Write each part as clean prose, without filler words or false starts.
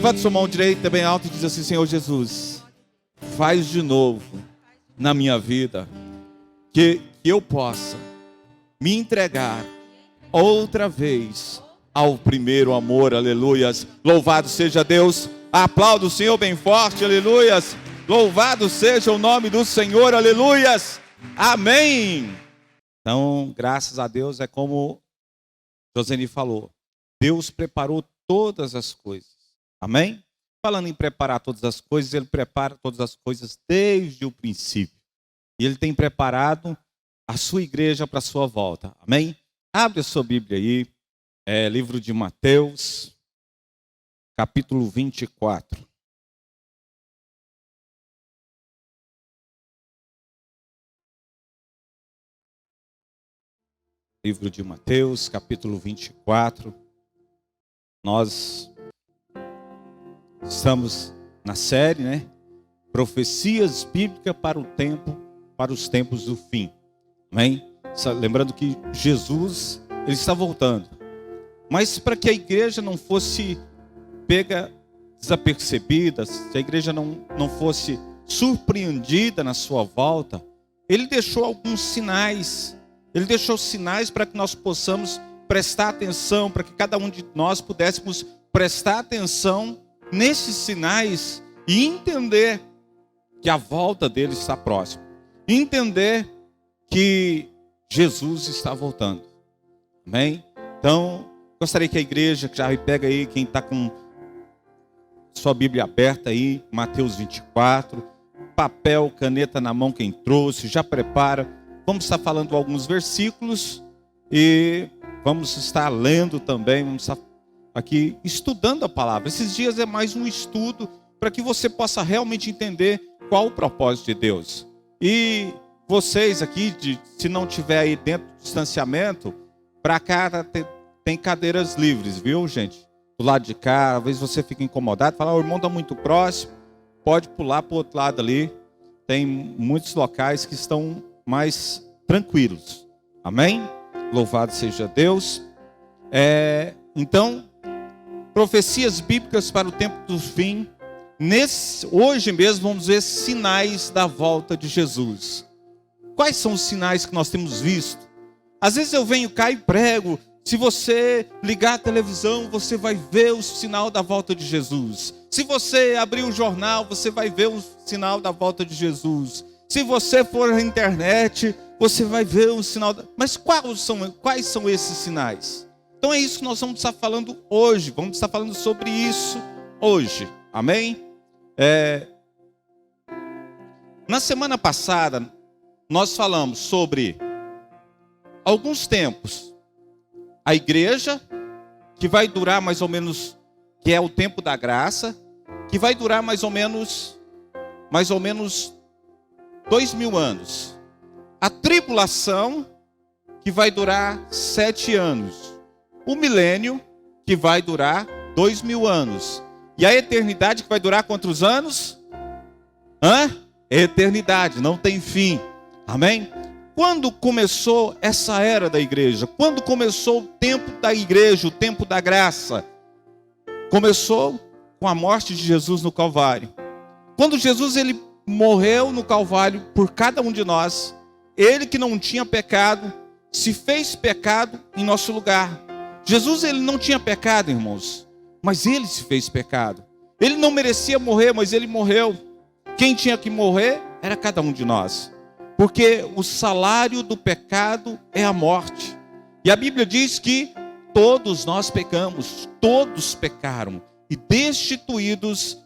Levante sua mão direita bem alto e diz assim: Senhor Jesus, faz de novo na minha vida, que eu possa me entregar outra vez ao primeiro amor. Aleluias. Louvado seja Deus. Aplauda o Senhor bem forte. Aleluias. Louvado seja o nome do Senhor. Aleluias. Amém. Então, graças a Deus, é como Joseni falou, Deus preparou todas as coisas. Amém? Falando em preparar todas as coisas, Ele prepara todas as coisas desde o princípio. E Ele tem preparado a sua igreja para a sua volta. Amém? Abre a sua Bíblia aí. Livro de Mateus, capítulo 24. Livro de Mateus, capítulo 24. Nós estamos na série, né? Profecias bíblicas para os tempos do fim. Amém? Lembrando que Jesus, Ele está voltando. Mas para que a igreja não fosse pega desapercebida, se a igreja não fosse surpreendida na sua volta, Ele deixou alguns sinais. Ele deixou sinais para que nós possamos prestar atenção, para que cada um de nós pudéssemos prestar atenção nesses sinais e entender que a volta dele está próxima. Entender que Jesus está voltando. Amém? Então, gostaria que a igreja, que já pega aí, quem está com sua Bíblia aberta aí, Mateus 24, papel, caneta na mão, quem trouxe, já prepara. Vamos estar falando alguns versículos e vamos estar lendo também, vamos estar aqui estudando a palavra. Esses dias é mais um estudo para que você possa realmente entender qual o propósito de Deus. E vocês aqui, se não tiver aí dentro do distanciamento, para cá tem cadeiras livres, viu, gente? Do lado de cá, às vezes você fica incomodado, fala, o irmão está muito próximo, pode pular para o outro lado ali. Tem muitos locais que estão mais tranquilos. Amém? Louvado seja Deus. Então, profecias bíblicas para o tempo do fim. Hoje mesmo vamos ver sinais da volta de Jesus. Quais são os sinais que nós temos visto? Às vezes eu venho cá e prego. Se você ligar a televisão, você vai ver o sinal da volta de Jesus. Se você abrir o jornal, você vai ver o sinal da volta de Jesus. Se você for na internet, você vai ver o sinal. Mas quais são esses sinais? Então é isso que nós vamos estar falando hoje. Vamos estar falando sobre isso hoje. Amém? Na semana passada, nós falamos sobre alguns tempos. A igreja, que vai durar mais ou menos, que é o tempo da graça, que vai durar mais ou menos 2000 anos. A tribulação, que vai durar 7 anos. O milênio, que vai durar 2000 anos. E a eternidade, que vai durar quantos anos? Eternidade, não tem fim. Amém? Quando começou essa era da igreja? Quando começou o tempo da igreja, o tempo da graça? Começou com a morte de Jesus no Calvário. Quando Jesus ele morreu no Calvário por cada um de nós, Ele que não tinha pecado, se fez pecado em nosso lugar. Jesus ele não tinha pecado, irmãos, mas Ele se fez pecado. Ele não merecia morrer, mas Ele morreu. Quem tinha que morrer era cada um de nós. Porque o salário do pecado é a morte. E a Bíblia diz que todos nós pecamos, todos pecaram e destituídos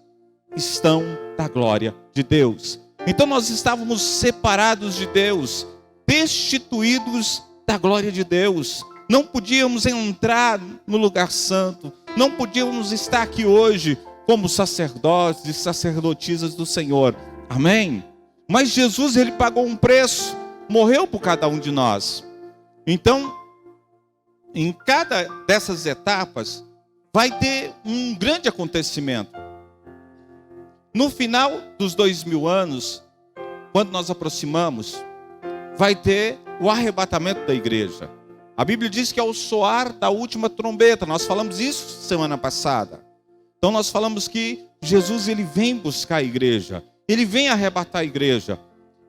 estão da glória de Deus. Então nós estávamos separados de Deus, destituídos da glória de Deus. Não podíamos entrar no lugar santo, não podíamos estar aqui hoje como sacerdotes e sacerdotisas do Senhor. Amém? Mas Jesus, Ele pagou um preço, morreu por cada um de nós. Então, em cada dessas etapas, vai ter um grande acontecimento. No final dos 2000 anos, quando nós aproximamos, vai ter o arrebatamento da igreja. A Bíblia diz que é o soar da última trombeta. Nós falamos isso semana passada. Então nós falamos que Jesus, ele vem buscar a igreja, ele vem arrebatar a igreja.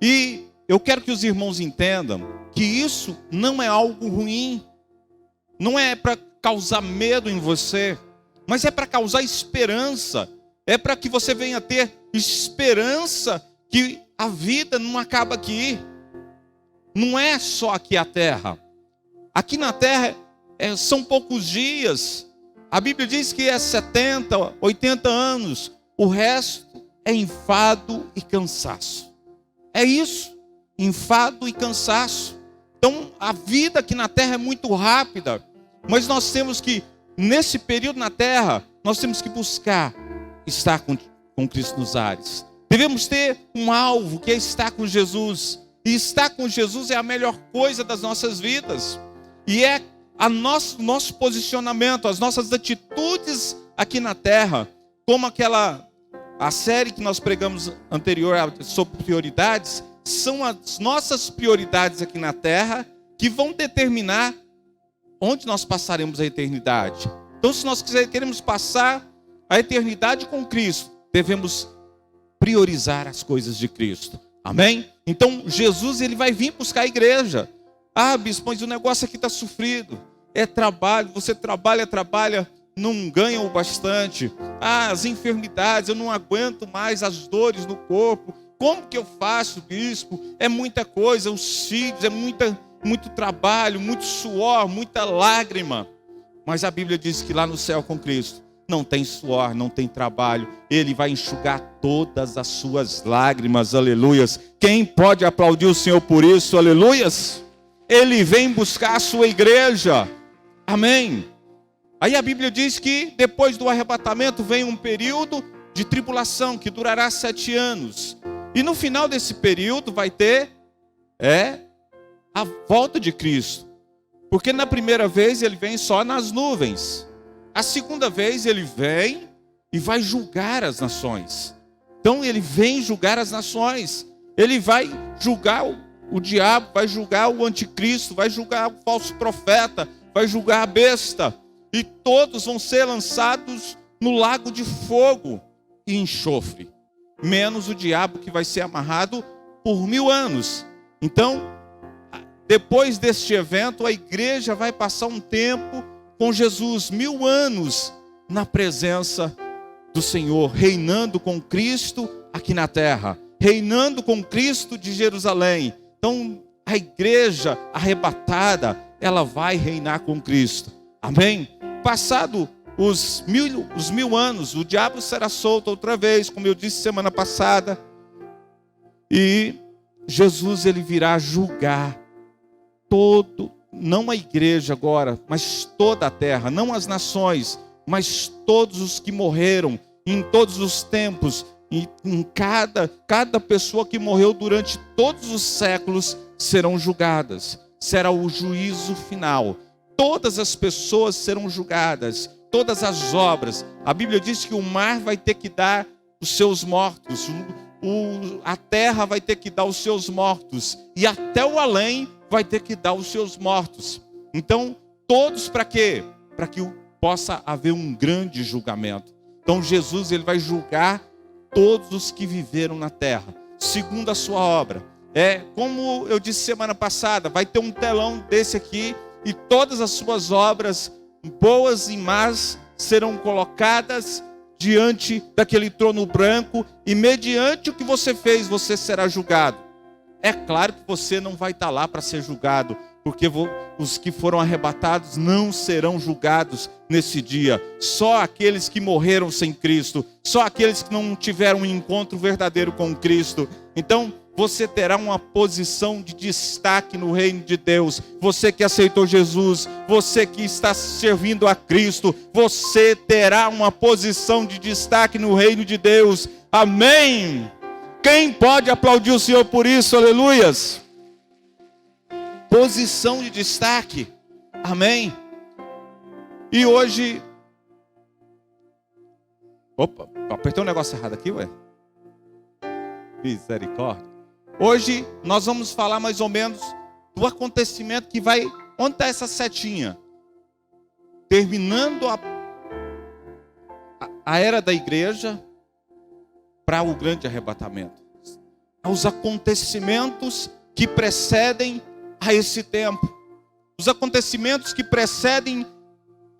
E eu quero que os irmãos entendam que isso não é algo ruim, não é para causar medo em você, mas é para causar esperança, é para que você venha ter esperança que a vida não acaba aqui, não é só aqui a terra. Aqui na terra são poucos dias, a Bíblia diz que é 70, 80 anos, o resto é enfado e cansaço. É isso, enfado e cansaço. Então a vida aqui na terra é muito rápida, mas nós temos que, nesse período na terra, nós temos que buscar estar com Cristo nos ares. Devemos ter um alvo, que é estar com Jesus. E estar com Jesus é a melhor coisa das nossas vidas. E é nosso posicionamento, as nossas atitudes aqui na terra, como a série que nós pregamos anterior sobre prioridades, são as nossas prioridades aqui na terra que vão determinar onde nós passaremos a eternidade. Então, se nós queremos passar a eternidade com Cristo, devemos priorizar as coisas de Cristo. Amém? Então, Jesus, ele vai vir buscar a igreja. Ah, bispo, mas o negócio aqui está sofrido. É trabalho, você trabalha, não ganha o bastante. Ah, as enfermidades, eu não aguento mais as dores no corpo. Como que eu faço, bispo? É muita coisa, os filhos, é muito trabalho, muito suor, muita lágrima. Mas a Bíblia diz que lá no céu com Cristo não tem suor, não tem trabalho. Ele vai enxugar todas as suas lágrimas, aleluias. Quem pode aplaudir o Senhor por isso, aleluias? Ele vem buscar a sua igreja, amém. Aí a Bíblia diz que depois do arrebatamento vem um período de tribulação que durará 7 anos. E no final desse período vai ter a volta de Cristo. Porque na primeira vez ele vem só nas nuvens. A segunda vez ele vem e vai julgar as nações. Então ele vem julgar as nações. Ele vai julgar o diabo, vai julgar o anticristo, vai julgar o falso profeta, vai julgar a besta. E todos vão ser lançados no lago de fogo e enxofre. Menos o diabo, que vai ser amarrado por 1000 anos. Então, depois deste evento, a igreja vai passar um tempo com Jesus, 1000 anos na presença do Senhor, reinando com Cristo aqui na terra, reinando com Cristo de Jerusalém. Então, a igreja arrebatada, ela vai reinar com Cristo. Amém? Passado os 1000 anos, o diabo será solto outra vez, como eu disse semana passada. E Jesus, ele virá julgar não a igreja agora, mas toda a terra, não as nações, mas todos os que morreram em todos os tempos, e em cada pessoa que morreu durante todos os séculos serão julgadas. Será o juízo final. Todas as pessoas serão julgadas, todas as obras. A Bíblia diz que o mar vai ter que dar os seus mortos, a terra vai ter que dar os seus mortos, e até o além vai ter que dar os seus mortos. Então, todos para quê? Para que possa haver um grande julgamento. Então, Jesus, ele vai julgar todos os que viveram na terra, segundo a sua obra. Como eu disse semana passada, vai ter um telão desse aqui, e todas as suas obras, boas e más, serão colocadas diante daquele trono branco, e mediante o que você fez, você será julgado. É claro que você não vai estar lá para ser julgado, porque os que foram arrebatados não serão julgados nesse dia. Só aqueles que morreram sem Cristo, só aqueles que não tiveram um encontro verdadeiro com Cristo. Então, você terá uma posição de destaque no reino de Deus. Você que aceitou Jesus, você que está servindo a Cristo, você terá uma posição de destaque no reino de Deus. Amém! Quem pode aplaudir o Senhor por isso? Aleluias! Posição de destaque. Amém? E hoje... Opa, apertei um negócio errado aqui, ué. Misericórdia. Hoje nós vamos falar mais ou menos do acontecimento que vai... Onde está essa setinha? Terminando a era da igreja para o grande arrebatamento. Aos acontecimentos que precedem a esse tempo. Os acontecimentos que precedem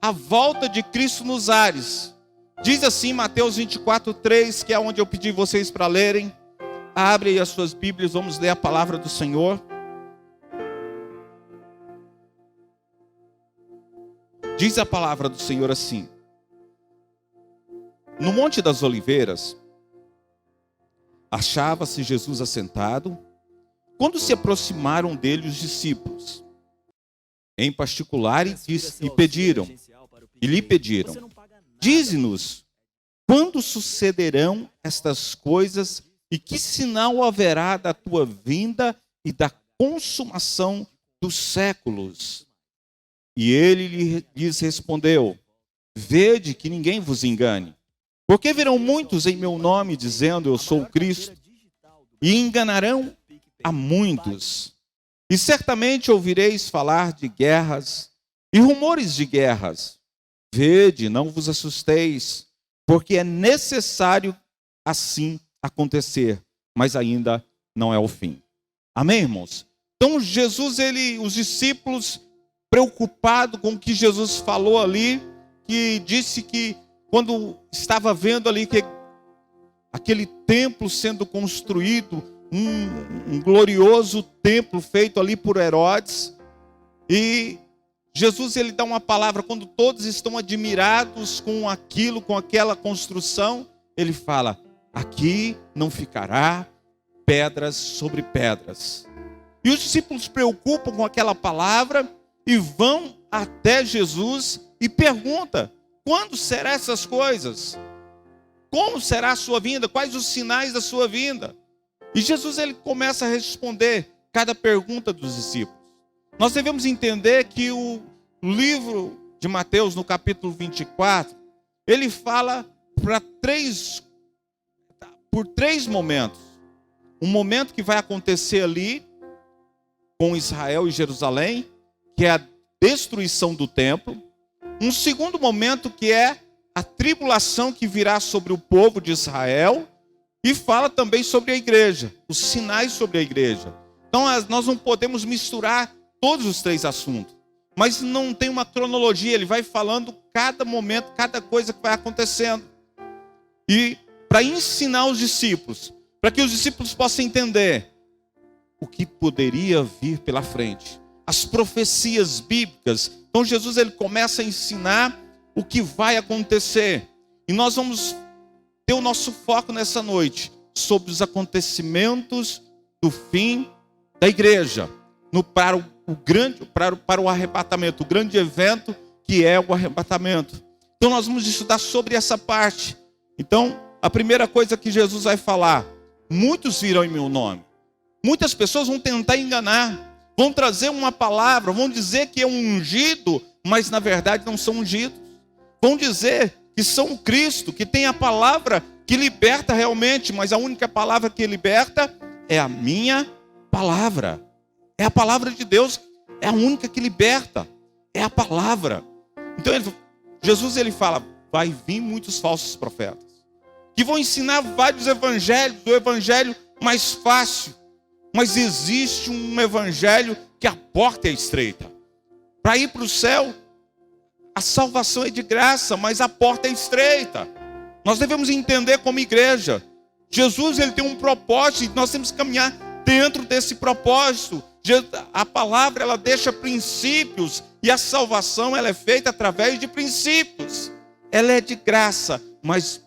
a volta de Cristo nos ares. Diz assim Mateus 24:3, que é onde eu pedi vocês para lerem. Abre aí as suas Bíblias, vamos ler a palavra do Senhor. Diz a palavra do Senhor assim: no Monte das Oliveiras, achava-se Jesus assentado, quando se aproximaram dele os discípulos, em particular, e lhe pediram, dize-nos, quando sucederão estas coisas e que sinal haverá da tua vinda e da consumação dos séculos? E ele lhes respondeu, vede que ninguém vos engane, porque virão muitos em meu nome dizendo eu sou o Cristo, e enganarão a muitos. E certamente ouvireis falar de guerras e rumores de guerras. Vede, não vos assusteis, porque é necessário assim acontecer, mas ainda não é o fim. Amém, irmãos? Então Jesus, os discípulos, preocupados com o que Jesus falou ali, que disse que quando estava vendo ali que aquele templo sendo construído, um glorioso templo feito ali por Herodes, e Jesus ele dá uma palavra, quando todos estão admirados com aquilo, com aquela construção, ele fala, aqui não ficará pedras sobre pedras. E os discípulos se preocupam com aquela palavra e vão até Jesus e perguntam, quando serão essas coisas? Como será a sua vinda? Quais os sinais da sua vinda? E Jesus ele começa a responder cada pergunta dos discípulos. Nós devemos entender que o livro de Mateus, no capítulo 24, ele fala por três momentos. Um momento que vai acontecer ali com Israel e Jerusalém, que é a destruição do templo. Um segundo momento que é a tribulação que virá sobre o povo de Israel. E fala também sobre a igreja, os sinais sobre a igreja. Então nós não podemos misturar todos os três assuntos. Mas não tem uma cronologia, ele vai falando cada momento, cada coisa que vai acontecendo. E para ensinar os discípulos, para que os discípulos possam entender o que poderia vir pela frente. As profecias bíblicas. Então Jesus ele começa a ensinar o que vai acontecer. E nós vamos ter o nosso foco nessa noite sobre os acontecimentos do fim da igreja, para o arrebatamento, o grande evento que é o arrebatamento. Então nós vamos estudar sobre essa parte. Então, a primeira coisa que Jesus vai falar, muitos virão em meu nome. Muitas pessoas vão tentar enganar, vão trazer uma palavra, vão dizer que é um ungido, mas na verdade não são ungidos. Vão dizer que são Cristo, que tem a palavra que liberta realmente, mas a única palavra que liberta é a minha palavra. É a palavra de Deus, é a única que liberta, é a palavra. Então Jesus ele fala, vai vir muitos falsos profetas, que vão ensinar vários evangelhos, o evangelho mais fácil, mas existe um evangelho que a porta é estreita. Para ir para o céu, a salvação é de graça, mas a porta é estreita. Nós devemos entender como igreja, Jesus ele tem um propósito, e nós temos que caminhar dentro desse propósito. A palavra ela deixa princípios, e a salvação ela é feita através de princípios. Ela é de graça, mas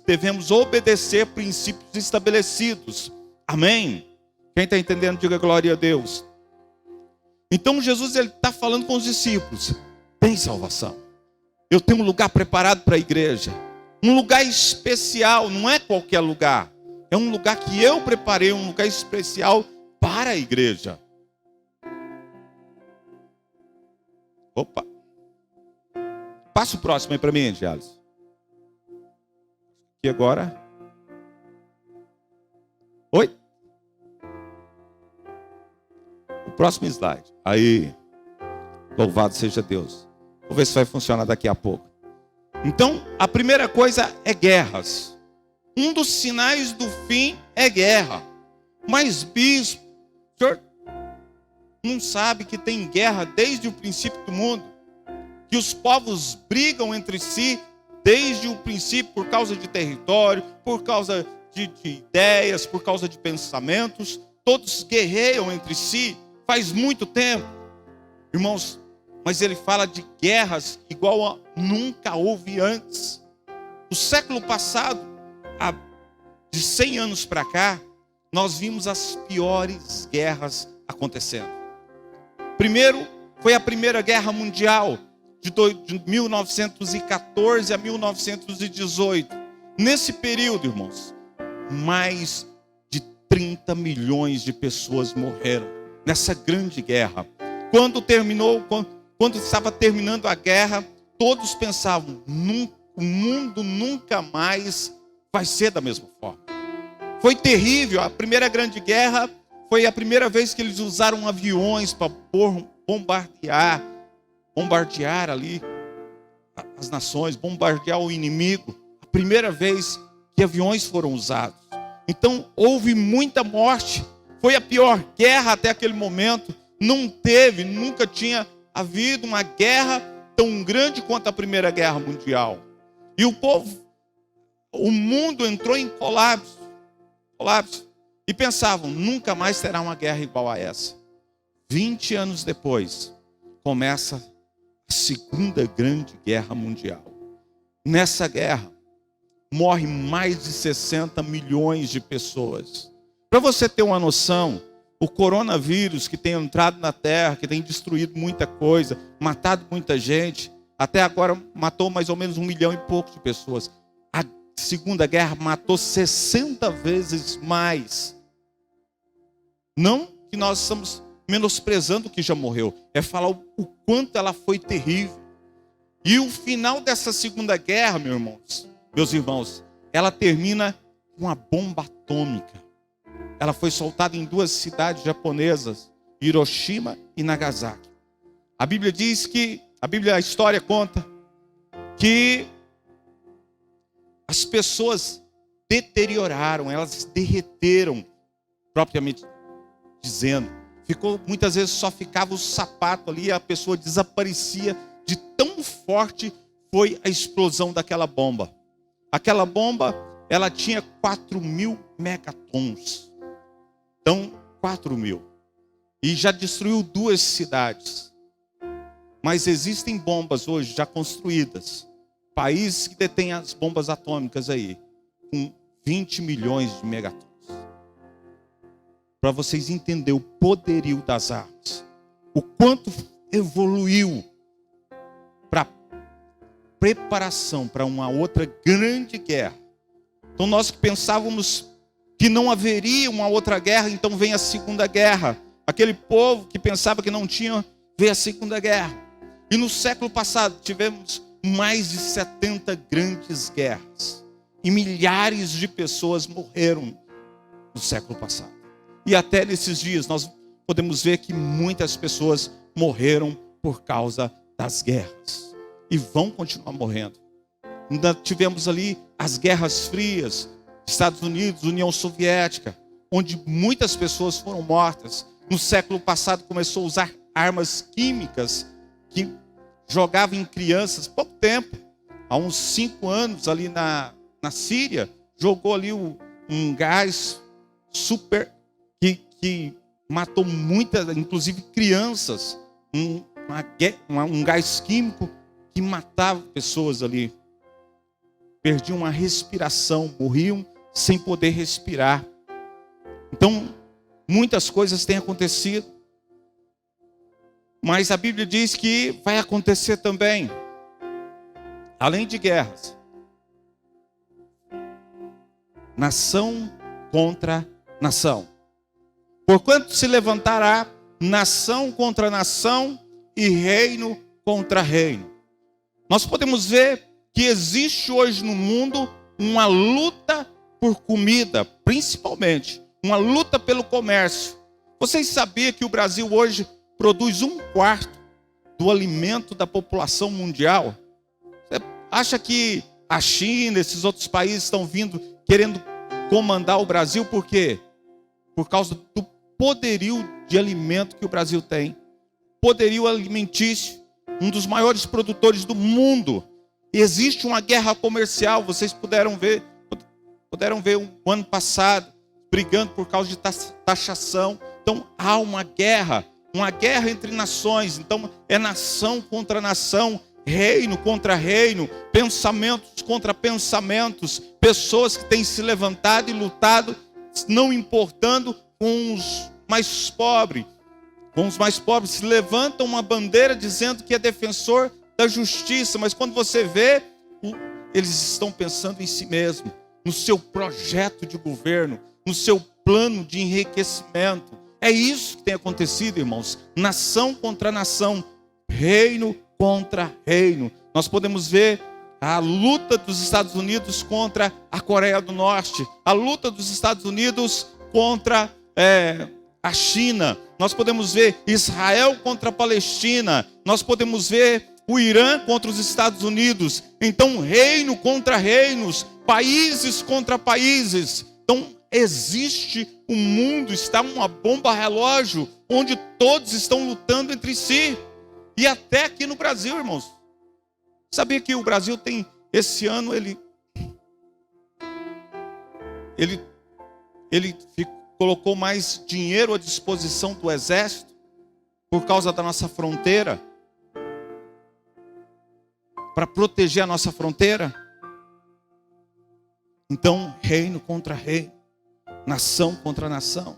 devemos obedecer princípios estabelecidos. Amém? Quem está entendendo, diga glória a Deus. Então Jesus ele está falando com os discípulos, tem salvação. Eu tenho um lugar preparado para a igreja. Um lugar especial, não é qualquer lugar. É um lugar que eu preparei, um lugar especial para a igreja. Opa. Passa o próximo aí para mim, Angelis. E agora? Oi? O próximo slide. Aí. Louvado seja Deus. Vou ver se vai funcionar daqui a pouco. Então, a primeira coisa é guerras. Um dos sinais do fim é guerra. Mas, bispo, o senhor não sabe que tem guerra desde o princípio do mundo? Que os povos brigam entre si desde o princípio por causa de território, por causa de ideias, por causa de pensamentos. Todos guerreiam entre si faz muito tempo. Irmãos, mas ele fala de guerras igual a nunca houve antes. No século passado, de 100 anos para cá, nós vimos as piores guerras acontecendo. Primeiro, foi a Primeira Guerra Mundial, de 1914 a 1918. Nesse período, irmãos, mais de 30 milhões de pessoas morreram nessa grande guerra. Quando estava terminando a guerra, todos pensavam, o mundo nunca mais vai ser da mesma forma. Foi terrível. A Primeira Grande Guerra foi a primeira vez que eles usaram aviões para bombardear ali as nações, bombardear o inimigo. A primeira vez que aviões foram usados. Então houve muita morte. Foi a pior guerra até aquele momento. Nunca tinha havido uma guerra tão grande quanto a Primeira Guerra Mundial. E o mundo entrou em colapso. E pensavam, nunca mais terá uma guerra igual a essa. 20 anos depois, começa a Segunda Grande Guerra Mundial. Nessa guerra, morrem mais de 60 milhões de pessoas. Para você ter uma noção, o coronavírus que tem entrado na Terra, que tem destruído muita coisa, matado muita gente, até agora matou mais ou menos 1 milhão e pouco de pessoas. A Segunda Guerra matou 60 vezes mais. Não que nós estamos menosprezando o que já morreu, é falar o quanto ela foi terrível. E o final dessa Segunda Guerra, meus irmãos, ela termina com uma bomba atômica. Ela foi soltada em 2 cidades japonesas, Hiroshima e Nagasaki. A a história conta que as pessoas deterioraram, elas derreteram, propriamente dizendo. Muitas vezes só ficava o sapato ali e a pessoa desaparecia, de tão forte foi a explosão daquela bomba. Aquela bomba, ela tinha 4.000 megatons. Então, 4.000. E já destruiu 2 cidades. Mas existem bombas hoje já construídas. Países que detêm as bombas atômicas aí, com 20 milhões de megatons. Para vocês entenderem o poderio das armas. O quanto evoluiu para preparação para uma outra grande guerra. Então nós que pensávamos que não haveria uma outra guerra, então vem a Segunda Guerra. Aquele povo que pensava que não tinha, veio a Segunda Guerra. E no século passado tivemos mais de 70 grandes guerras. E milhares de pessoas morreram no século passado. E até nesses dias nós podemos ver que muitas pessoas morreram por causa das guerras. E vão continuar morrendo. Ainda tivemos ali as guerras frias, Estados Unidos, União Soviética, onde muitas pessoas foram mortas. No século passado começou a usar armas químicas que jogavam em crianças. Pouco tempo, há uns 5 anos ali na Síria, jogou ali um gás super que matou muitas, inclusive crianças. Um gás químico que matava pessoas ali. Perdiam a respiração, morriam sem poder respirar. Então, muitas coisas têm acontecido. Mas a Bíblia diz que vai acontecer também, além de guerras, nação contra nação. Porquanto se levantará nação contra nação e reino contra reino. Nós podemos ver que existe hoje no mundo uma luta por comida, principalmente, uma luta pelo comércio. Vocês sabiam que o Brasil hoje produz 1/4 do alimento da população mundial? acha que a China, esses outros países estão vindo, querendo comandar o Brasil, por quê? Por causa do poderio de alimento que o Brasil tem. Poderio alimentício, um dos maiores produtores do mundo. Existe uma guerra comercial, vocês puderam ver o ano passado, brigando por causa de taxação. Então há uma guerra entre nações. Então é nação contra nação, reino contra reino, pensamentos contra pensamentos, pessoas que têm se levantado e lutado, não importando com os mais pobres. Com os mais pobres se levanta uma bandeira dizendo que é defensor da justiça, mas quando você vê, eles estão pensando em si mesmo, no seu projeto de governo, no seu plano de enriquecimento. É isso que tem acontecido, irmãos. Nação contra nação, reino contra reino. Nós podemos ver a luta dos Estados Unidos contra a Coreia do Norte, a luta dos Estados Unidos contra a China. Nós podemos ver Israel contra a Palestina. Nós podemos ver o Irã contra os Estados Unidos. Então, reino contra reinos, países contra países. Então, existe um mundo, está uma bomba relógio, onde todos estão lutando entre si. E até aqui no Brasil, irmãos. Sabia que o Brasil tem, esse ano, ele colocou mais dinheiro à disposição do exército por causa da nossa fronteira, para proteger a nossa fronteira. Então, reino contra reino, nação contra nação.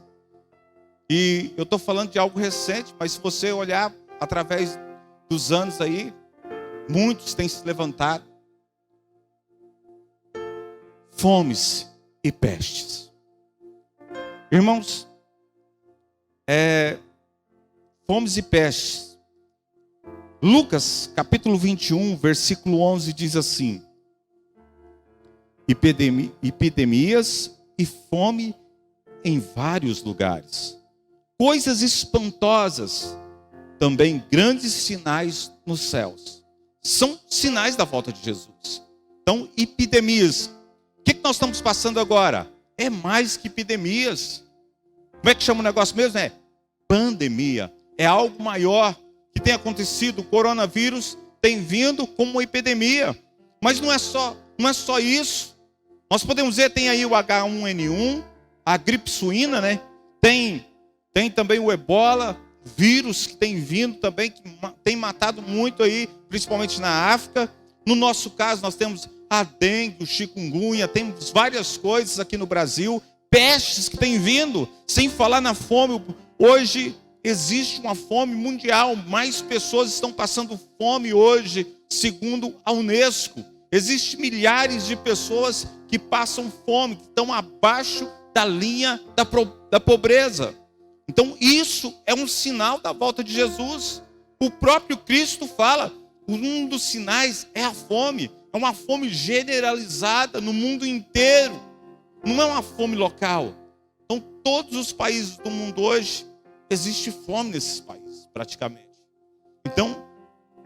E eu estou falando de algo recente, mas se você olhar através dos anos aí, muitos têm se levantado. Fomes e pestes. Irmãos, fomes e pestes. Lucas, capítulo 21, versículo 11, diz assim: epidemias e fome em vários lugares. Coisas espantosas, também grandes sinais nos céus. São sinais da volta de Jesus. Então, epidemias. O que nós estamos passando agora? É mais que epidemias. Como é que chama o negócio mesmo? É pandemia. É algo maior que tem acontecido. O coronavírus tem vindo como uma epidemia. Mas não é só isso. Nós podemos ver, tem aí o H1N1, a gripe suína, né? Tem também o ebola, vírus que tem vindo também, que tem matado muito aí, principalmente na África. No nosso caso, nós temos a dengue, o chikungunya, temos várias coisas aqui no Brasil, pestes que têm vindo, sem falar na fome. Hoje existe uma fome mundial, mais pessoas estão passando fome hoje, segundo a Unesco. Existem milhares de pessoas que passam fome, que estão abaixo da linha da pobreza. Então isso é um sinal da volta de Jesus. O próprio Cristo fala, um dos sinais é a fome. É uma fome generalizada no mundo inteiro. Não é uma fome local. Então todos os países do mundo hoje, existe fome nesses países, praticamente. Então,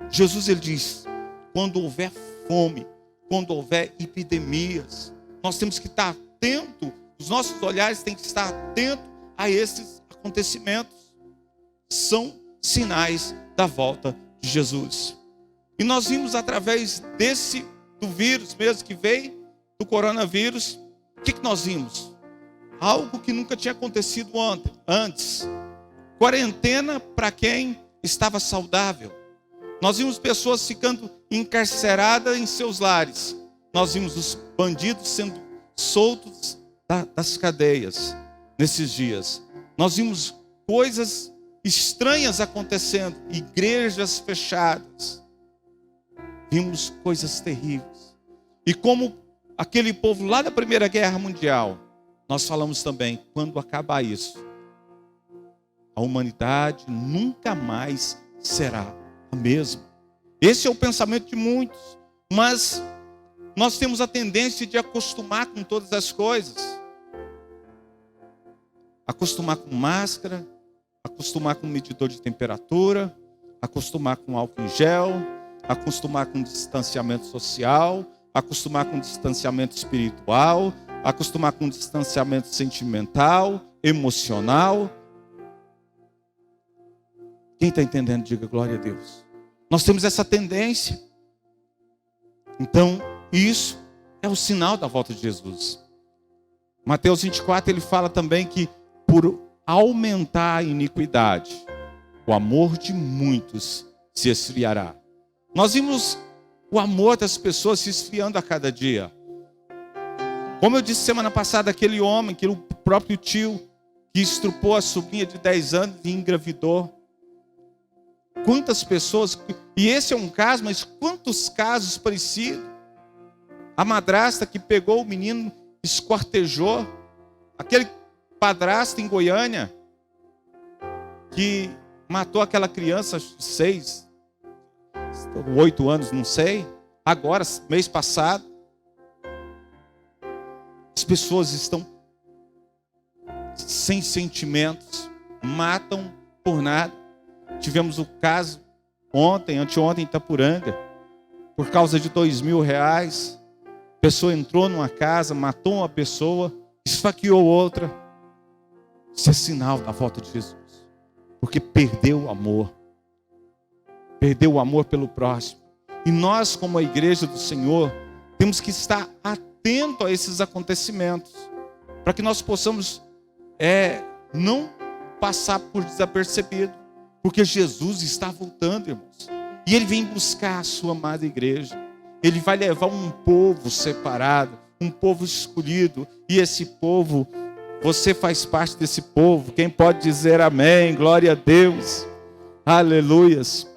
Jesus ele diz, quando houver fome, quando houver epidemias, nós temos que estar atentos, os nossos olhares têm que estar atentos a esses acontecimentos. São sinais da volta de Jesus. E nós vimos através do vírus mesmo que veio, do coronavírus, o que nós vimos? Algo que nunca tinha acontecido antes. Quarentena para quem estava saudável. Nós vimos pessoas ficando encarceradas em seus lares. Nós vimos os bandidos sendo soltos das cadeias nesses dias. Nós vimos coisas estranhas acontecendo, igrejas fechadas. Vimos coisas terríveis. E como aquele povo lá da Primeira Guerra Mundial, nós falamos também, quando acabar isso, a humanidade nunca mais será a mesma. Esse é o pensamento de muitos, mas nós temos a tendência de acostumar com todas as coisas. Acostumar com máscara, acostumar com medidor de temperatura, acostumar com álcool em gel, acostumar com distanciamento social, acostumar com distanciamento espiritual, acostumar com distanciamento sentimental, emocional. Quem está entendendo, diga glória a Deus. Nós temos essa tendência. Então, isso é o sinal da volta de Jesus. Mateus 24, ele fala também que por aumentar a iniquidade, o amor de muitos se esfriará. Nós vimos o amor das pessoas se esfriando a cada dia. Como eu disse semana passada, aquele homem, aquele próprio tio, que estrupou a sobrinha de 10 anos e engravidou. Quantas pessoas, e esse é um caso, mas quantos casos parecidos? A madrasta que pegou o menino, esquartejou. Aquele padrasto em Goiânia, que matou aquela criança de 6, 8 anos, não sei. Agora, mês passado. As pessoas estão sem sentimentos, matam por nada. Tivemos o caso anteontem em Itapuranga, por causa de R$2.000. A pessoa entrou numa casa, matou uma pessoa, esfaqueou outra. Isso é sinal da volta de Jesus, porque perdeu o amor. Perdeu o amor pelo próximo. E nós, como a igreja do Senhor, temos que estar atentos a esses acontecimentos, para que nós possamos não passar por desapercebido, porque Jesus está voltando, irmãos. E Ele vem buscar a sua amada igreja. Ele vai levar um povo separado, um povo escolhido. E esse povo, você faz parte desse povo. Quem pode dizer amém? Glória a Deus. Aleluias.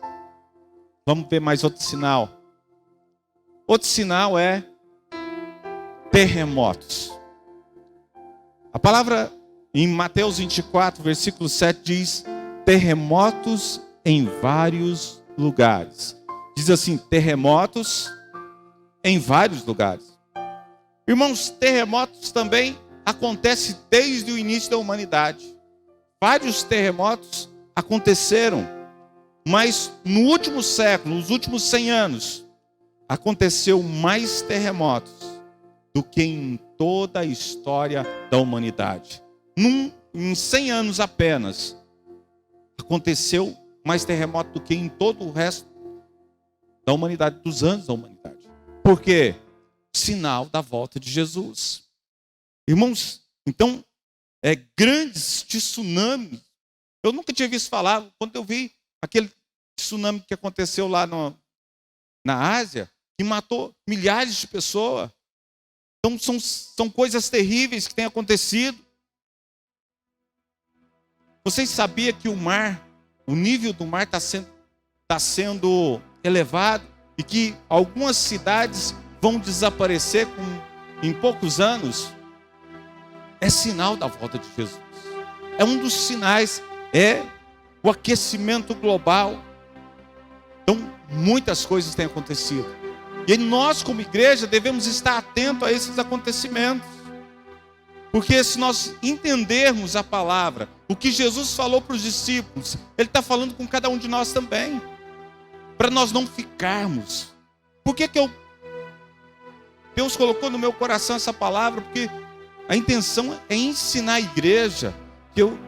Vamos ver mais outro sinal. Outro sinal é terremotos. A palavra em Mateus 24, versículo 7 diz: terremotos em vários lugares. Diz assim: terremotos em vários lugares. Irmãos, terremotos também acontecem desde o início da humanidade. Vários terremotos aconteceram, mas no último século, nos últimos 100 anos, aconteceu mais terremotos do que em toda a história da humanidade. Em 100 anos apenas, aconteceu mais terremoto do que em todo o resto da humanidade, dos anos da humanidade. Por quê? Sinal da volta de Jesus. Irmãos, então, grandes tsunamis. Eu nunca tinha visto falar, quando eu vi aquele tsunami que aconteceu lá na Ásia, que matou milhares de pessoas. Então, são coisas terríveis que têm acontecido. Vocês sabiam que o nível do mar está sendo elevado e que algumas cidades vão desaparecer em poucos anos? É sinal da volta de Jesus. É um dos sinais, o aquecimento global. Então, muitas coisas têm acontecido. E nós, como igreja, devemos estar atentos a esses acontecimentos. Porque se nós entendermos a palavra, o que Jesus falou para os discípulos, Ele está falando com cada um de nós também. Para nós não ficarmos. Por que Deus colocou no meu coração essa palavra? Porque a intenção é ensinar a igreja que eu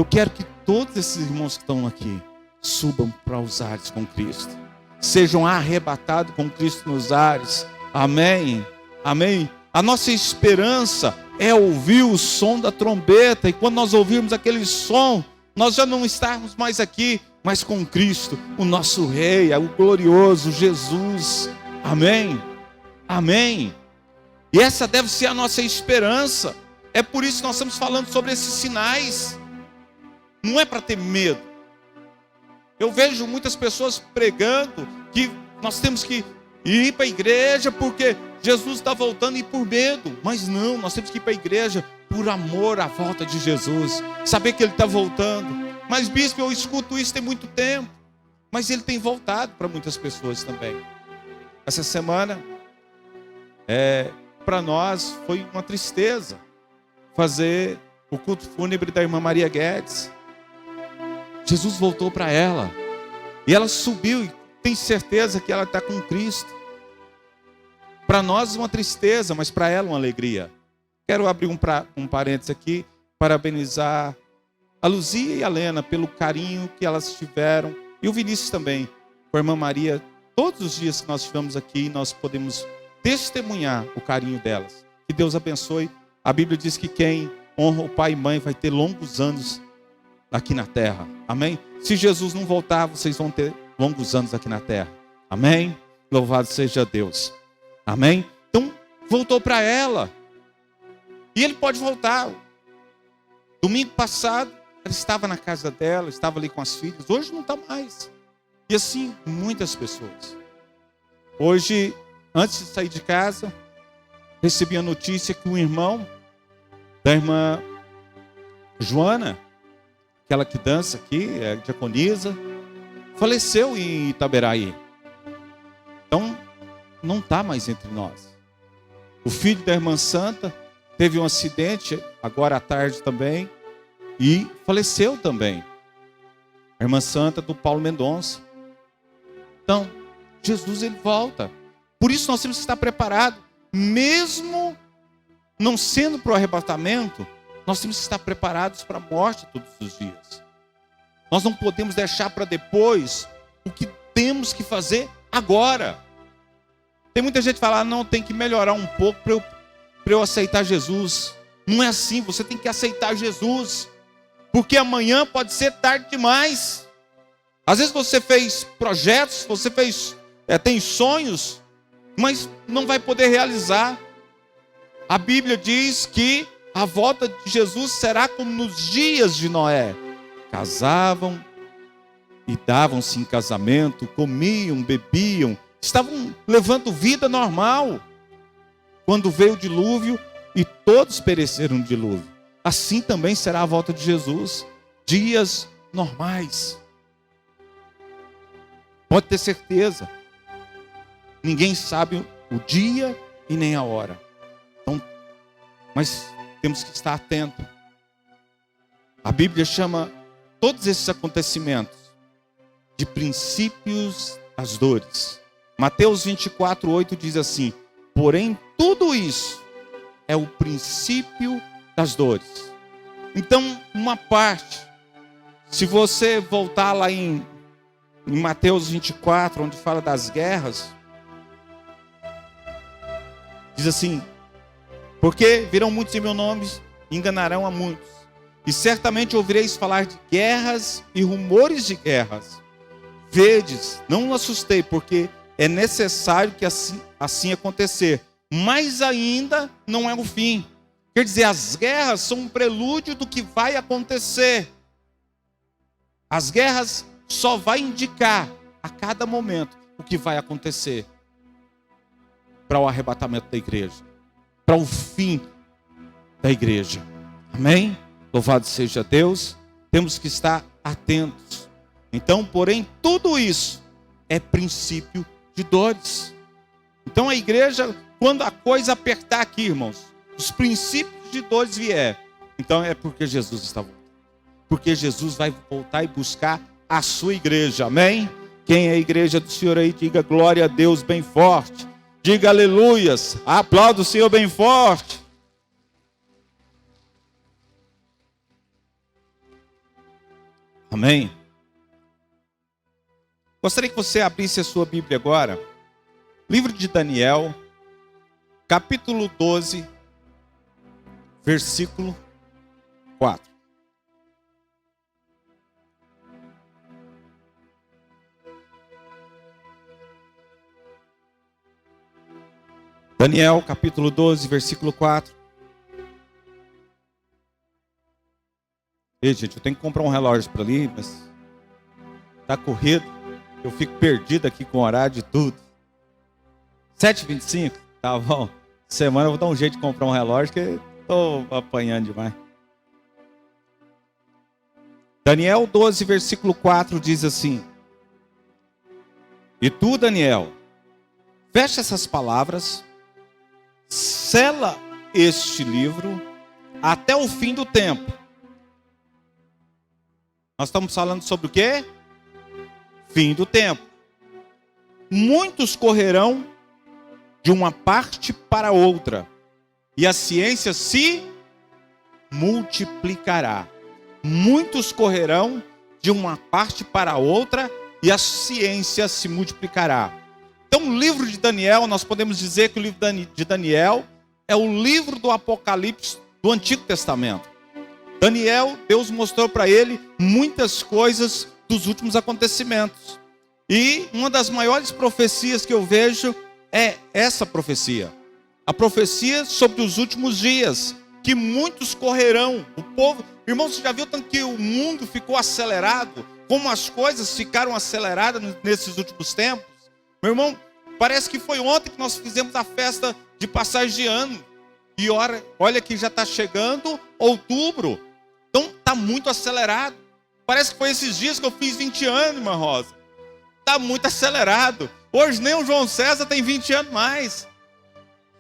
quero que todos esses irmãos que estão aqui subam para os ares com Cristo. Sejam arrebatados com Cristo nos ares. Amém? Amém? A nossa esperança é ouvir o som da trombeta. E quando nós ouvirmos aquele som, nós já não estarmos mais aqui, mas com Cristo, o nosso Rei, o glorioso Jesus. Amém? Amém? E essa deve ser a nossa esperança. É por isso que nós estamos falando sobre esses sinais. Não é para ter medo. Eu vejo muitas pessoas pregando que nós temos que ir para a igreja porque Jesus está voltando e por medo. Mas não, nós temos que ir para a igreja por amor à volta de Jesus. Saber que Ele está voltando. Mas bispo, eu escuto isso tem muito tempo. Mas Ele tem voltado para muitas pessoas também. Essa semana, para nós foi uma tristeza fazer o culto fúnebre da irmã Maria Guedes. Jesus voltou para ela. E ela subiu e tem certeza que ela está com Cristo. Para nós uma tristeza, mas para ela uma alegria. Quero abrir um parênteses aqui, parabenizar a Luzia e a Lena pelo carinho que elas tiveram, e o Vinícius também, com a irmã Maria. Todos os dias que nós estivemos aqui, nós podemos testemunhar o carinho delas. Que Deus abençoe. A Bíblia diz que quem honra o pai e mãe vai ter longos anos aqui na terra. Amém? Se Jesus não voltar, vocês vão ter longos anos aqui na terra. Amém? Louvado seja Deus. Amém? Então, voltou para ela. E ele pode voltar. Domingo passado, ela estava na casa dela, estava ali com as filhas. Hoje não está mais. E assim, muitas pessoas. Hoje, antes de sair de casa, recebi a notícia que um irmão da irmã Joana, aquela que dança aqui, é diaconisa, faleceu em Itaberaí. Então, não está mais entre nós. O filho da irmã Santa teve um acidente, agora à tarde também, e faleceu também. A irmã Santa do Paulo Mendonça. Então, Jesus ele volta. Por isso nós temos que estar preparados. Mesmo não sendo para o arrebatamento, nós temos que estar preparados para a morte todos os dias. Nós não podemos deixar para depois o que temos que fazer agora. Tem muita gente que fala, não, tem que melhorar um pouco para eu aceitar Jesus. Não é assim, você tem que aceitar Jesus. Porque amanhã pode ser tarde demais. Às vezes você fez projetos, você tem sonhos, mas não vai poder realizar. A Bíblia diz que a volta de Jesus será como nos dias de Noé. Casavam e davam-se em casamento, comiam, bebiam, estavam levando vida normal. Quando veio o dilúvio e todos pereceram no dilúvio. Assim também será a volta de Jesus. Dias normais. Pode ter certeza. Ninguém sabe o dia e nem a hora. Então, mas temos que estar atentos. A Bíblia chama todos esses acontecimentos de princípios das dores. Mateus 24:8 diz assim: porém, tudo isso é o princípio das dores. Então, uma parte, se você voltar lá em Mateus 24, onde fala das guerras, diz assim: porque virão muitos em meu nome e enganarão a muitos. E certamente ouvireis falar de guerras e rumores de guerras. Vedes, não assustei, porque é necessário que assim acontecer. Mas ainda não é o fim. Quer dizer, as guerras são um prelúdio do que vai acontecer. As guerras só vai indicar a cada momento o que vai acontecer para o arrebatamento da igreja, para o fim da igreja. Amém? Louvado seja Deus. Temos que estar atentos. Então, porém, tudo isso é princípio de dores. Então a igreja, quando a coisa apertar aqui, irmãos, os princípios de dores vier, então é porque Jesus está voltando. Porque Jesus vai voltar e buscar a sua igreja. Amém? Quem é a igreja do Senhor aí, diga glória a Deus bem forte. Diga aleluias. Aplauda o Senhor bem forte. Amém? Gostaria que você abrisse a sua Bíblia agora. Livro de Daniel, capítulo 12, versículo 4. Daniel, capítulo 12, versículo 4. Ei, gente, eu tenho que comprar um relógio para ali, mas está corrido. Eu fico perdido aqui com o horário de tudo. 7h25, tá bom. Semana eu vou dar um jeito de comprar um relógio, que estou apanhando demais. Daniel 12, versículo 4 diz assim: e tu, Daniel, fecha essas palavras, sela este livro até o fim do tempo. Nós estamos falando sobre o quê? Fim do tempo. muitos correrão de uma parte para outra, e a ciência se multiplicará. Muitos correrão de uma parte para outra, e a ciência se multiplicará. Então, o livro de Daniel, nós podemos dizer que o livro de Daniel é o livro do Apocalipse do Antigo Testamento. Daniel, Deus mostrou para ele muitas coisas dos últimos acontecimentos. E uma das maiores profecias que eu vejo é essa profecia. A profecia sobre os últimos dias, que muitos correrão. O povo, irmão, você já viu tanto que o mundo ficou acelerado? Como as coisas ficaram aceleradas nesses últimos tempos? Meu irmão, parece que foi ontem que nós fizemos a festa de passagem de ano. E olha que já está chegando outubro. Então está muito acelerado. Parece que foi esses dias que eu fiz 20 anos, irmã Rosa. Está muito acelerado. Hoje nem o João César tem 20 anos mais.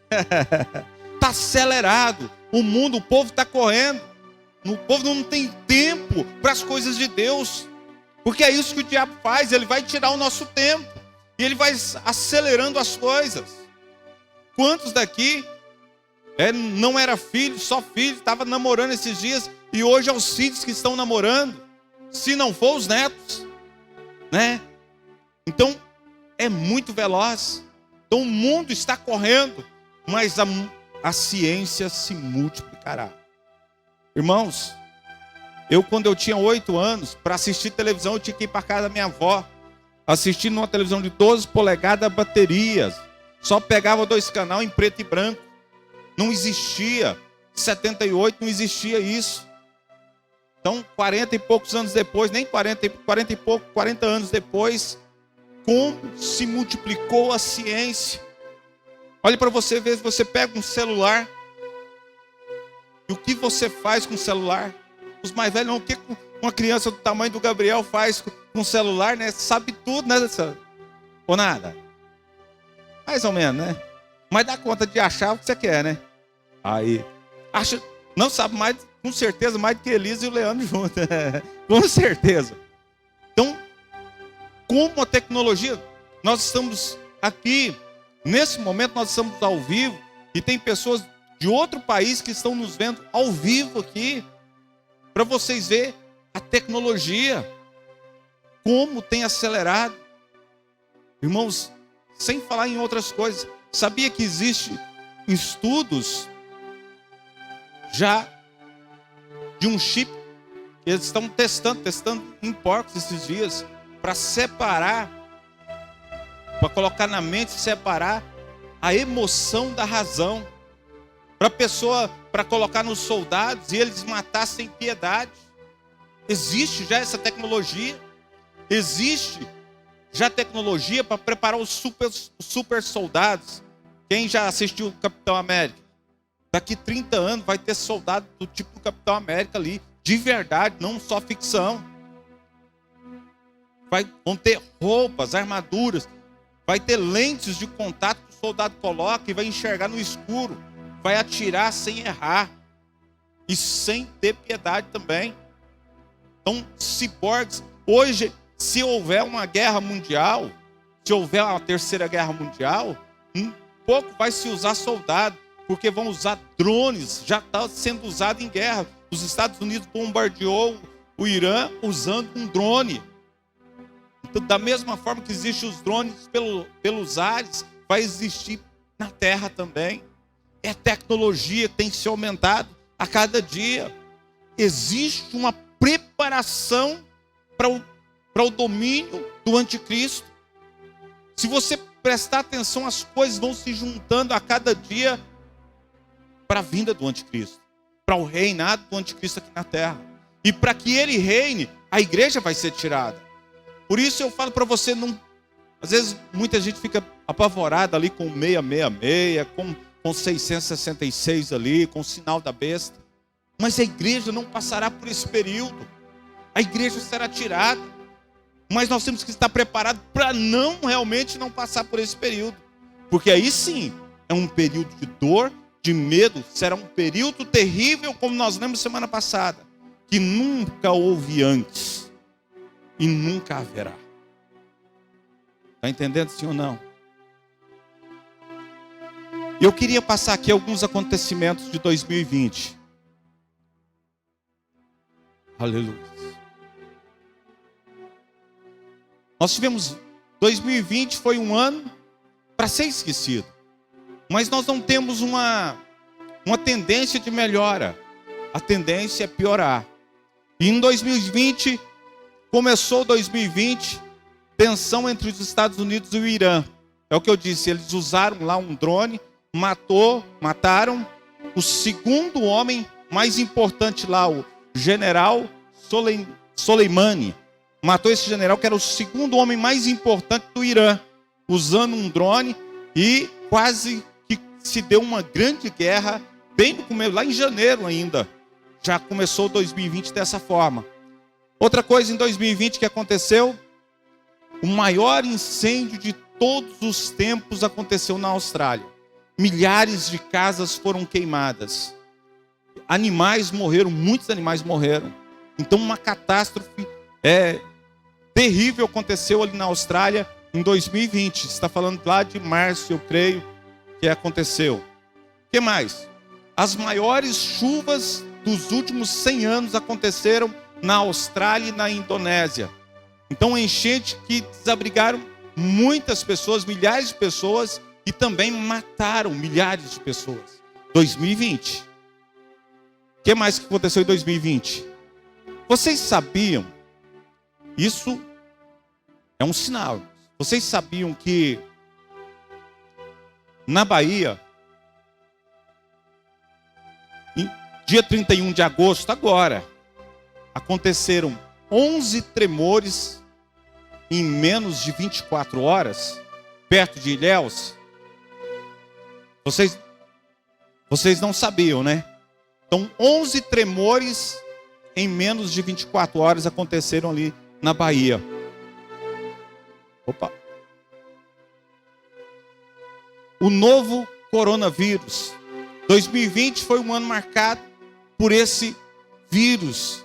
Está acelerado. O mundo, o povo está correndo. O povo não tem tempo para as coisas de Deus. Porque é isso que o diabo faz. Ele vai tirar o nosso tempo. E ele vai acelerando as coisas. Quantos daqui não era filho, só filho, estava namorando esses dias, e hoje é os filhos que estão namorando, se não for os netos, né? Então, é muito veloz. Então, o mundo está correndo, mas a ciência se multiplicará. Irmãos, quando eu tinha 8 anos, para assistir televisão, eu tinha que ir para casa da minha avó, assistindo uma televisão de 12 polegadas, baterias, só pegava 2 canais em preto e branco. Não existia, 78 não existia isso. Então, 40 e poucos anos depois, nem 40 e pouco, 40 anos depois, como se multiplicou a ciência. Olha para você ver, você pega um celular, e o que você faz com o celular? Os mais velhos, não, o que uma criança do tamanho do Gabriel faz com o celular, né? Sabe tudo, né? Ou nada? Mais ou menos, né? Mas dá conta de achar o que você quer, né? Aí, não sabe mais, com certeza, mais do que Elisa e o Leandro juntos. Com certeza. Então, como a tecnologia, nós estamos aqui, nesse momento nós estamos ao vivo, e tem pessoas de outro país que estão nos vendo ao vivo aqui, para vocês verem a tecnologia, como tem acelerado. Irmãos, sem falar em outras coisas, sabia que existe estudos já de um chip que eles estão testando em porcos esses dias, para separar, para colocar na mente, separar a emoção da razão, para colocar nos soldados e eles matar sem piedade. Existe já essa tecnologia, existe já tecnologia para preparar os super soldados. Quem já assistiu o Capitão América? Daqui 30 anos vai ter soldado do tipo do Capitão América ali, de verdade, não só ficção. Vão ter roupas, armaduras, vai ter lentes de contato que o soldado coloca e vai enxergar no escuro, vai atirar sem errar e sem ter piedade também. Então, ciborgues, hoje, se houver uma guerra mundial, se houver uma terceira guerra mundial, pouco vai se usar soldado, porque vão usar drones, já está sendo usado em guerra. Os Estados Unidos bombardeou o Irã usando um drone. Então, da mesma forma que existem os drones pelos ares, vai existir na terra também. É tecnologia que tem se aumentado a cada dia. Existe uma preparação para o domínio do anticristo. Se você prestar atenção, as coisas vão se juntando a cada dia para a vinda do anticristo, para o reinado do anticristo aqui na terra. E para que ele reine, a igreja vai ser tirada. Por isso eu falo para você, às vezes muita gente fica apavorada ali com 666, com 666 ali, com o sinal da besta. Mas a igreja não passará por esse período. A igreja será tirada. Mas nós temos que estar preparados para realmente não passar por esse período. Porque aí sim, é um período de dor, de medo. Será um período terrível, como nós lemos semana passada, que nunca houve antes e nunca haverá. Está entendendo, sim ou não? Eu queria passar aqui alguns acontecimentos de 2020. Aleluia. Nós tivemos 2020 foi um ano para ser esquecido. Mas nós não temos uma tendência de melhora. A tendência é piorar. E em 2020, começou 2020, tensão entre os Estados Unidos e o Irã. É o que eu disse, eles usaram lá um drone, mataram o segundo homem mais importante lá, o general Soleimani. Matou esse general que era o segundo homem mais importante do Irã, usando um drone, e quase que se deu uma grande guerra, bem no começo, lá em janeiro ainda. Já começou 2020 dessa forma. Outra coisa em 2020 que aconteceu, o maior incêndio de todos os tempos aconteceu na Austrália. Milhares de casas foram queimadas. Animais morreram, muitos animais morreram. Então uma catástrofe terrível aconteceu ali na Austrália em 2020. Está falando lá de março, eu creio, que aconteceu. O que mais? As maiores chuvas dos últimos 100 anos aconteceram na Austrália e na Indonésia. Então enchente que desabrigaram muitas pessoas, milhares de pessoas, e também mataram milhares de pessoas. 2020. O que mais que aconteceu em 2020? Vocês sabiam? Isso é um sinal. Vocês sabiam que na Bahia, dia 31 de agosto, agora, aconteceram 11 tremores em menos de 24 horas, perto de Ilhéus? Vocês não sabiam, né? Então, 11 tremores em menos de 24 horas aconteceram ali na Bahia. Opa! O novo coronavírus. 2020 foi um ano marcado por esse vírus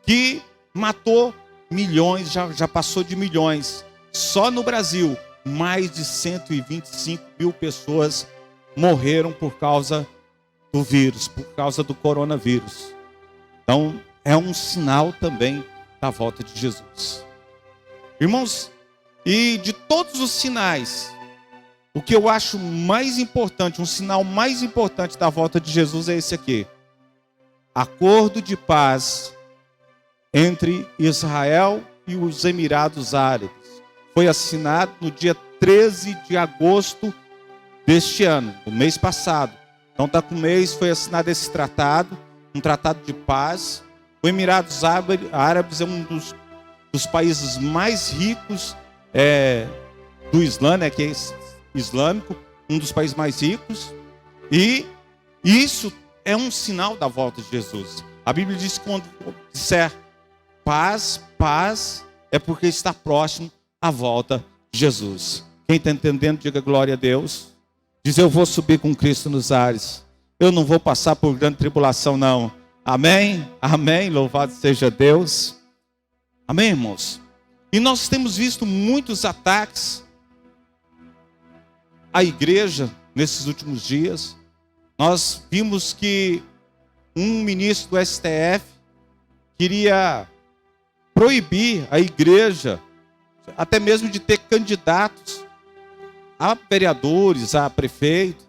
que matou milhões, já passou de milhões. Só no Brasil, mais de 125 mil pessoas morreram por causa do vírus, por causa do coronavírus. Então, é um sinal também da volta de Jesus. Irmãos, e de todos os sinais, o que eu acho mais importante, um sinal mais importante da volta de Jesus é esse aqui. Acordo de paz entre Israel e os Emirados Árabes. Foi assinado no dia 13 de agosto deste ano, do mês passado. Então está com o mês, foi assinado esse tratado, um tratado de paz. O Emirados Árabes é um dos países mais ricos do Islã, né, que é islâmico, um dos países mais ricos. E isso é um sinal da volta de Jesus. A Bíblia diz que quando disser paz, paz, é porque está próximo a volta de Jesus. Quem está entendendo, diga glória a Deus. Diz: eu vou subir com Cristo nos ares. Eu não vou passar por grande tribulação, não. Amém? Amém. Louvado seja Deus. Amém, irmãos? E nós temos visto muitos ataques à igreja nesses últimos dias. Nós vimos que um ministro do STF queria proibir a igreja, até mesmo de ter candidatos a vereadores, a prefeito.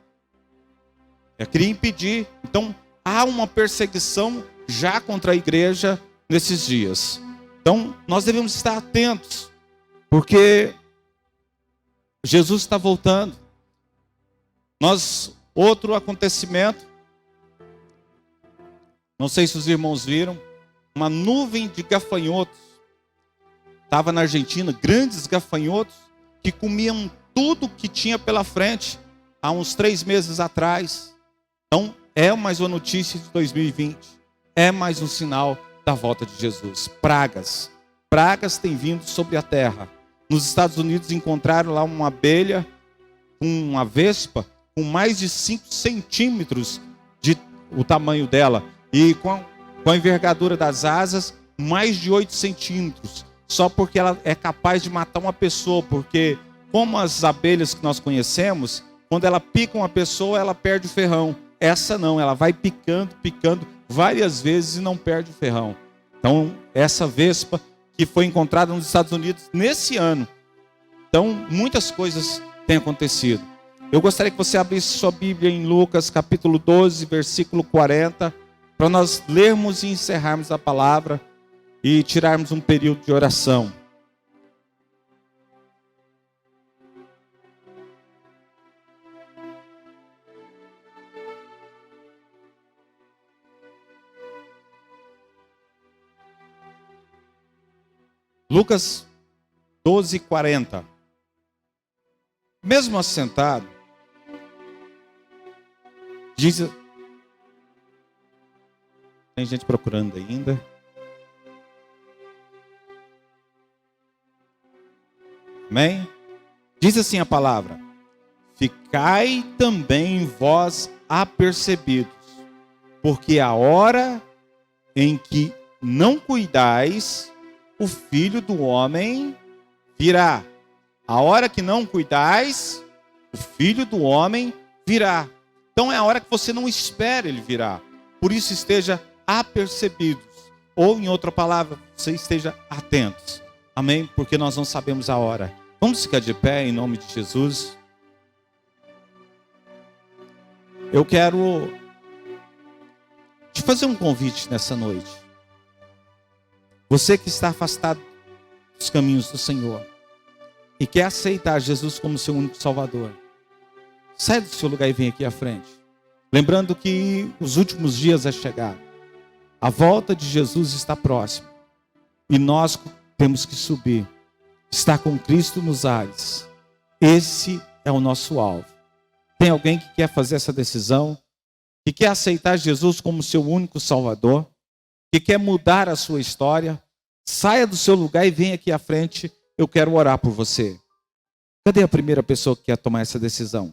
Queria impedir. Então, há uma perseguição já contra a igreja nesses dias. Então, nós devemos estar atentos, porque Jesus está voltando. Outro acontecimento, não sei se os irmãos viram, uma nuvem de gafanhotos. Estava na Argentina, grandes gafanhotos, que comiam tudo que tinha pela frente, há uns 3 meses atrás. Então, é mais uma notícia de 2020. É mais um sinal da volta de Jesus. Pragas. Pragas têm vindo sobre a terra. Nos Estados Unidos encontraram lá uma abelha, uma vespa, com mais de 5 centímetros o tamanho dela. E com a envergadura das asas, mais de 8 centímetros. Só porque ela é capaz de matar uma pessoa, porque como as abelhas que nós conhecemos, quando ela pica uma pessoa, ela perde o ferrão. Essa não, ela vai picando, picando várias vezes e não perde o ferrão. Então, essa vespa que foi encontrada nos Estados Unidos nesse ano. Então, muitas coisas têm acontecido. Eu gostaria que você abrisse sua Bíblia em Lucas, capítulo 12, versículo 40, para nós lermos e encerrarmos a palavra e tirarmos um período de oração. Lucas 12, 40. Mesmo assentado, diz... Tem gente procurando ainda. Amém? Diz assim a palavra: ficai também vós apercebidos, porque a hora em que não cuidais, o Filho do Homem virá. A hora que não cuidais, o Filho do Homem virá. Então é a hora que você não espera ele virá. Por isso esteja apercebidos. Ou em outra palavra, você esteja atentos. Amém? Porque nós não sabemos a hora. Vamos ficar de pé em nome de Jesus. Eu quero te fazer um convite nessa noite. Você que está afastado dos caminhos do Senhor e quer aceitar Jesus como seu único Salvador, sai do seu lugar e vem aqui à frente. Lembrando que os últimos dias é chegado. A volta de Jesus está próxima. E nós temos que subir. Estar com Cristo nos ares. Esse é o nosso alvo. Tem alguém que quer fazer essa decisão? Que quer aceitar Jesus como seu único Salvador? Que quer mudar a sua história? Saia do seu lugar e venha aqui à frente. Eu quero orar por você. Cadê a primeira pessoa que quer tomar essa decisão?